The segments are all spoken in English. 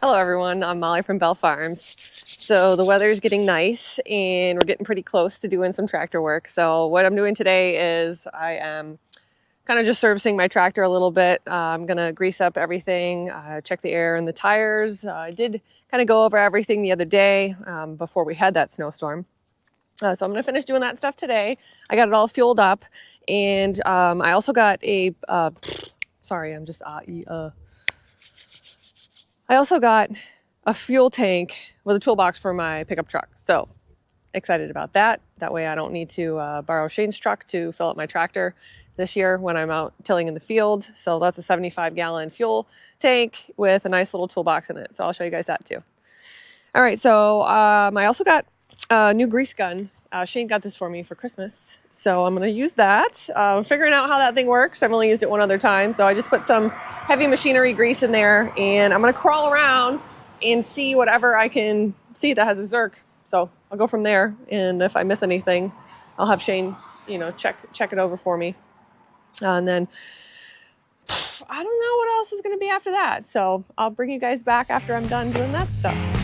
Hello everyone, I'm Molly from Bell Farms. So the weather is getting nice and we're getting pretty close to doing some tractor work. So what I'm doing today is I am kind of just servicing my tractor a little bit. I'm gonna grease up everything, check the air and the tires. I did kind of go over everything the other day before we had that snowstorm. So I'm gonna finish doing that stuff today. I got it all fueled up, and I also got a, sorry, I'm just, I also got a fuel tank with a toolbox for my pickup truck. So excited about that. That way I don't need to borrow Shane's truck to fill up my tractor this year when I'm out tilling in the field. So that's a 75-gallon fuel tank with a nice little toolbox in it. So I'll show you guys that too. All right, so I also got a new grease gun. Shane got this for me for Christmas. So I'm gonna use that. I'm figuring out how that thing works. I've only used it one other time. So I just put some heavy machinery grease in there and I'm gonna crawl around and see whatever I can see that has a Zerk. So I'll go from there. And if I miss anything, I'll have Shane, check it over for me. And then I don't know what else is gonna be after that. So I'll bring you guys back after I'm done doing that stuff.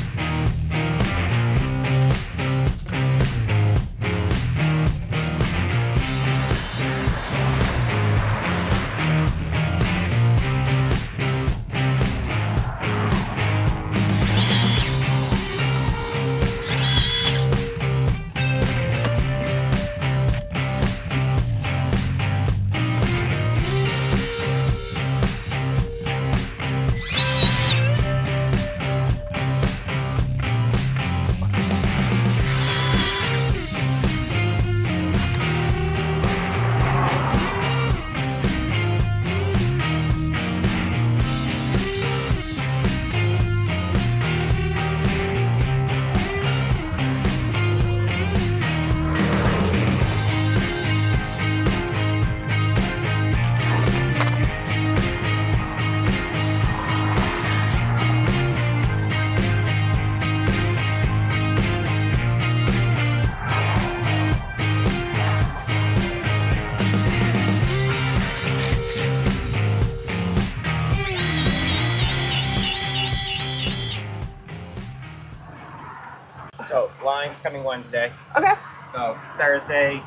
So, lime's coming Wednesday. Okay. So, Thursday,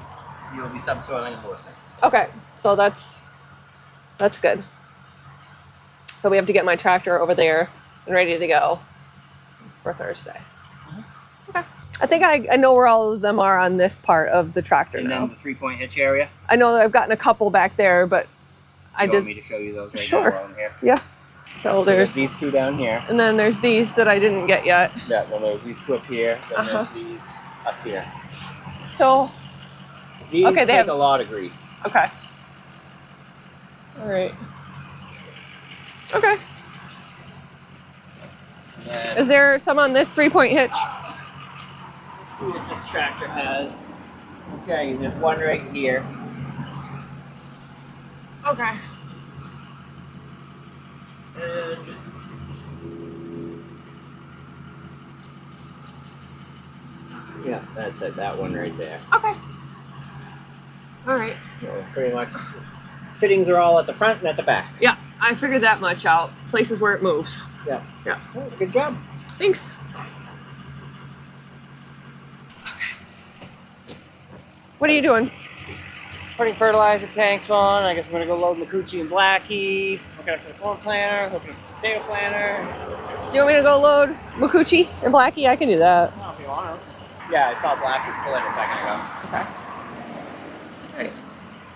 you'll be subsoiling and forcing. Okay, so that's good. So we have to get my tractor over there and ready to go for Thursday. Okay. I think I know where all of them are on this part of the tractor And now. then the 3-point hitch area. I know that I've gotten a couple back there, but I You did. want me to show you those right Sure. now while I'm here? Yeah. So there's these two down here. and then there's these that I didn't get yet. Yeah, then there's these two up here. Then there's these up here. So These okay, they take have a lot of grease. Okay. All right. Okay. Is there some on this 3-point hitch? Let's see what this tractor has. Okay, there's one right here. Okay. And yeah, that's it. That one right there. Okay. All right. So pretty much, fittings are all at the front and at the back. Yeah, I figured that much out. Places where it moves. Yeah. Yeah. Oh, good job. Thanks. What are you doing? Putting fertilizer tanks on. I guess I'm gonna go load Makuchi and Blackie. Hooking up to the corn planter. Hooking up to the potato planter. Do you want me to go load Makuchi and Blackie? I can do that. Oh, if you want to. Yeah, I saw Blackie pull in a second ago. Okay. All right.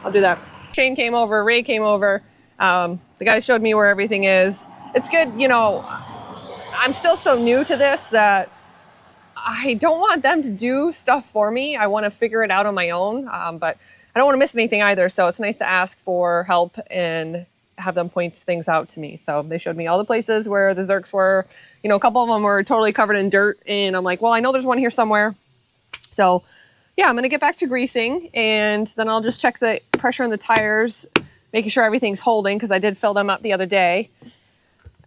I'll do that. Shane came over. Ray came over. The guy showed me where everything is. It's good, I'm still so new to this that I don't want them to do stuff for me. I want to figure it out on my own, but I don't want to miss anything either. So it's nice to ask for help and have them point things out to me. So they showed me all the places where the Zerks were. A couple of them were totally covered in dirt. And I'm like, well, I know there's one here somewhere. So yeah, I'm going to get back to greasing and then I'll just check the pressure in the tires, making sure everything's holding because I did fill them up the other day.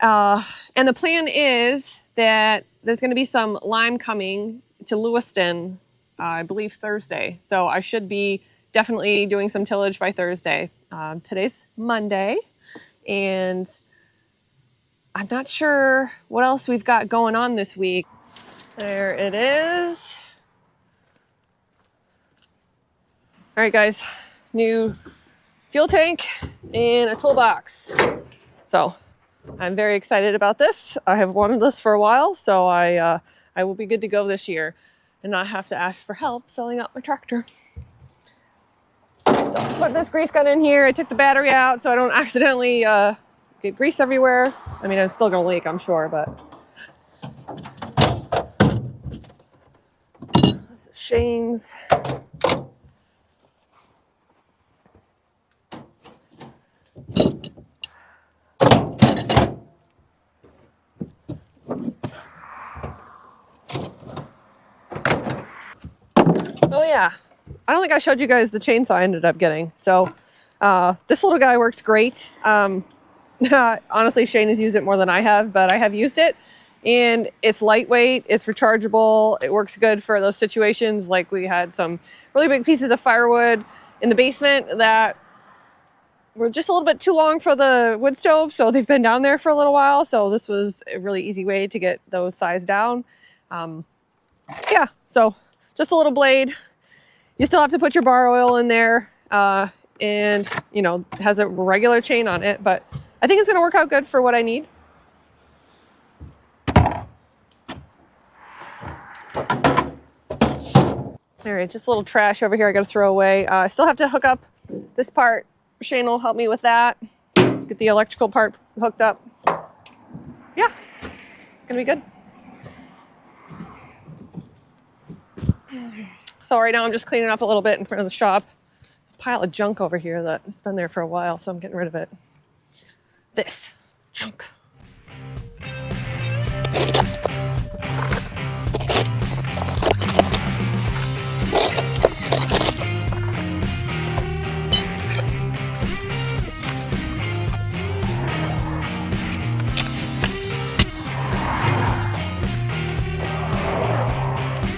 And the plan is that there's going to be some lime coming to Lewiston, I believe Thursday. So I should be definitely doing some tillage by Thursday. Today's Monday, and I'm not sure what else we've got going on this week. There it is. All right, guys, new fuel tank and a toolbox. So I'm very excited about this. I have wanted this for a while, so I will be good to go this year and not have to ask for help filling up my tractor. So put this grease gun in here. I took the battery out so I don't accidentally get grease everywhere. I mean, it's still gonna leak, I'm sure, but this is Shane's. Oh yeah, I don't think I showed you guys the chainsaw I ended up getting. So this little guy works great. Honestly, Shane has used it more than I have, but I have used it. And it's lightweight, it's rechargeable, it works good for those situations. Like we had some really big pieces of firewood in the basement that were just a little bit too long for the wood stove, so they've been down there for a little while. So this was a really easy way to get those sized down. Yeah, so just a little blade. You still have to put your bar oil in there, and you know, it has a regular chain on it, but I think it's gonna work out good for what I need. All right, just a little trash over here I gotta throw away. I still have to hook up this part. Shane will help me with that. Get the electrical part hooked up. Yeah, it's gonna be good. So right now I'm just cleaning up a little bit in front of the shop. A pile of junk over here that's been there for a while, so I'm getting rid of it. This junk.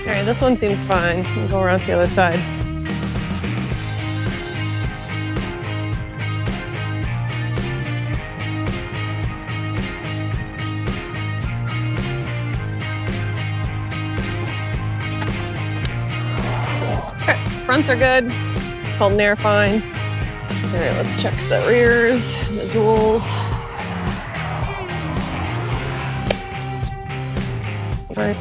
All right, this one seems fine. We'll go around to the other side. Okay, fronts are good. Holding there fine. All right, let's check the rears, the duals. All right.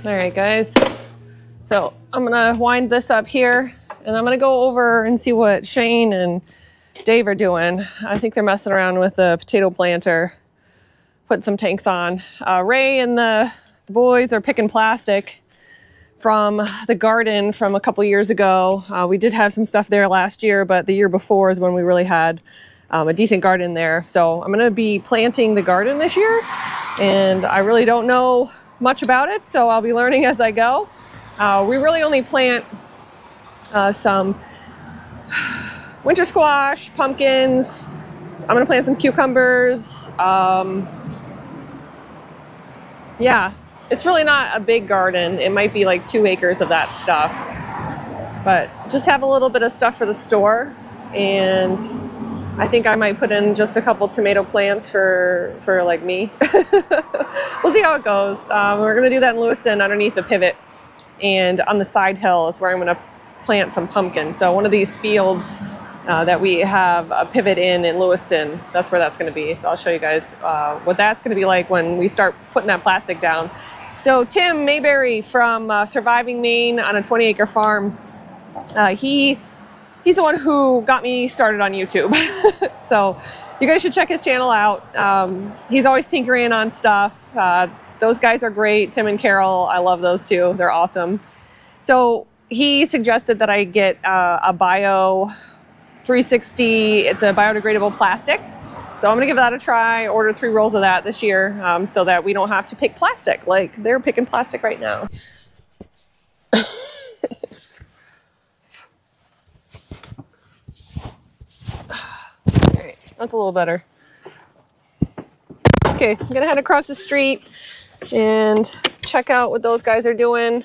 All right, guys. So I'm gonna wind this up here and I'm gonna go over and see what Shane and Dave are doing. I think they're messing around with the potato planter, putting some tanks on. Ray and the boys are picking plastic from the garden from a couple years ago. We did have some stuff there last year, but the year before is when we really had a decent garden there. So I'm gonna be planting the garden this year, and I really don't know much about it, so I'll be learning as I go. We really only plant some winter squash, pumpkins. I'm gonna plant some cucumbers. Yeah, it's really not a big garden. It might be like 2 acres of that stuff, but just have a little bit of stuff for the store. And I think I might put in just a couple tomato plants for like me. We'll see how it goes. We're gonna do that in Lewiston underneath the pivot, and on the side hill is where I'm gonna plant some pumpkins. So one of these fields that we have a pivot in Lewiston. That's where that's going to be. So I'll show you guys what that's going to be like when we start putting that plastic down. So Tim Mayberry from Surviving Maine on a 20-acre farm, he's the one who got me started on YouTube. So you guys should check his channel out. He's always tinkering on stuff. Those guys are great. Tim and Carol, I love those two. They're awesome. So he suggested that I get a Bio 360. It's a biodegradable plastic. So I'm gonna give that a try, order 3 rolls of that this year, so that we don't have to pick plastic like they're picking plastic right now. All right, that's a little better. Okay, I'm gonna head across the street and check out what those guys are doing.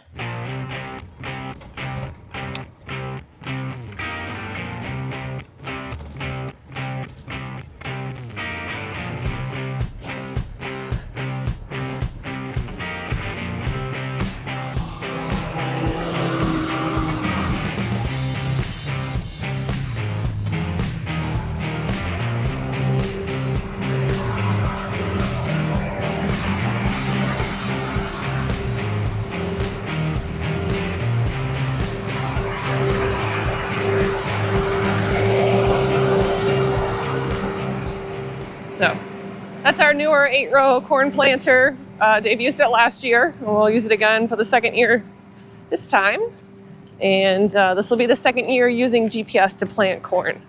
So that's our newer 8-row corn planter. Dave used it last year, and we'll use it again for the second year this time. And this will be the second year using GPS to plant corn.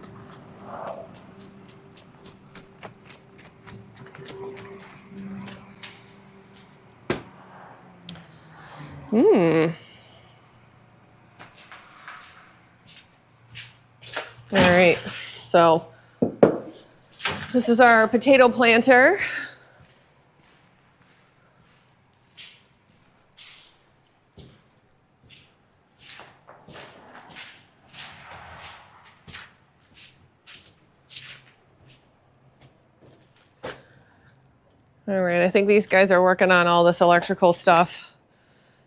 All right, so this is our potato planter. All right, I think these guys are working on all this electrical stuff,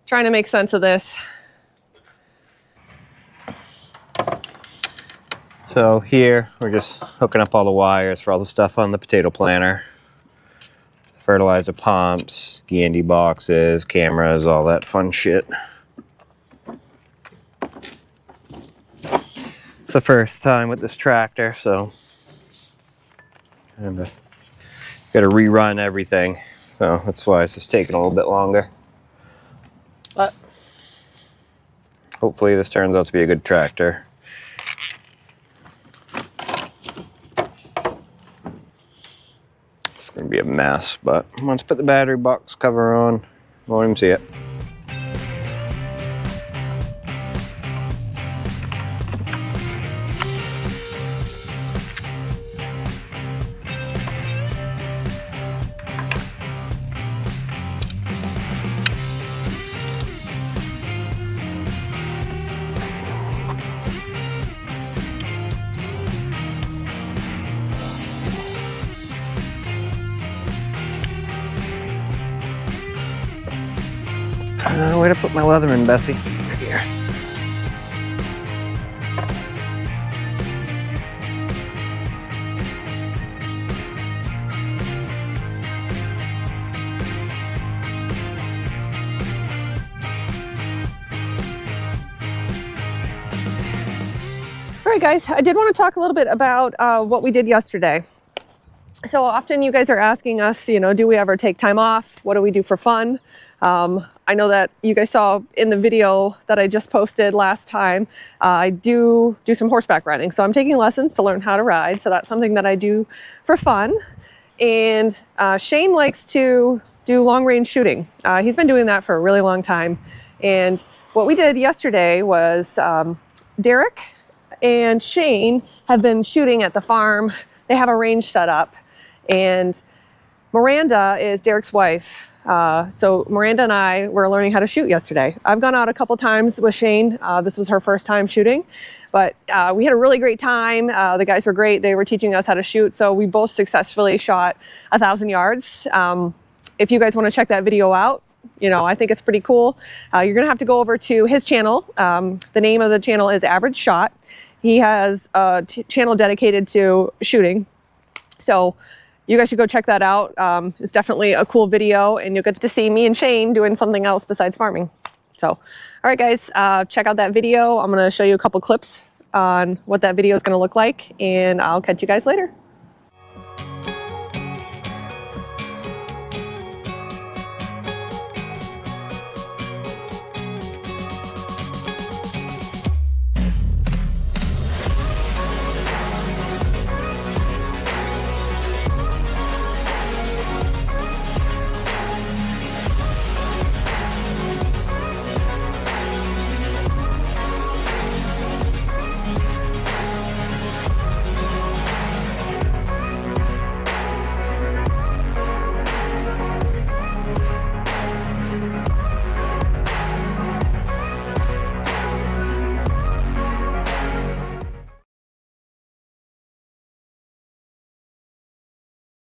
trying to make sense of this. So here, we're just hooking up all the wires for all the stuff on the potato planter. Fertilizer pumps, Gandy boxes, cameras, all that fun shit. It's the first time with this tractor, so got to rerun everything. So that's why it's just taking a little bit longer. But hopefully this turns out to be a good tractor. It's going to be a mess, but once I put the battery box cover on, won't even see it. Where to put my Leatherman, Bessie? Right here. All right, guys, I did want to talk a little bit about what we did yesterday. So often you guys are asking us, you know, do we ever take time off? What do we do for fun? I know that you guys saw in the video that I just posted last time, I do some horseback riding. So I'm taking lessons to learn how to ride. So that's something that I do for fun. And Shane likes to do long range shooting. He's been doing that for a really long time. And what we did yesterday was Derek and Shane have been shooting at the farm. They have a range set up. And Miranda is Derek's wife. So Miranda and I were learning how to shoot yesterday. I've gone out a couple times with Shane. This was her first time shooting, but we had a really great time. The guys were great. They were teaching us how to shoot. So we both successfully shot 1,000 yards. If you guys want to check that video out, you know, I think it's pretty cool. You're going to have to go over to his channel. The name of the channel is Average Shot. He has a channel dedicated to shooting. So you guys should go check that out. It's definitely a cool video, and you'll get to see me and Shane doing something else besides farming. So, all right, guys, check out that video. I'm going to show you a couple clips on what that video is going to look like, and I'll catch you guys later.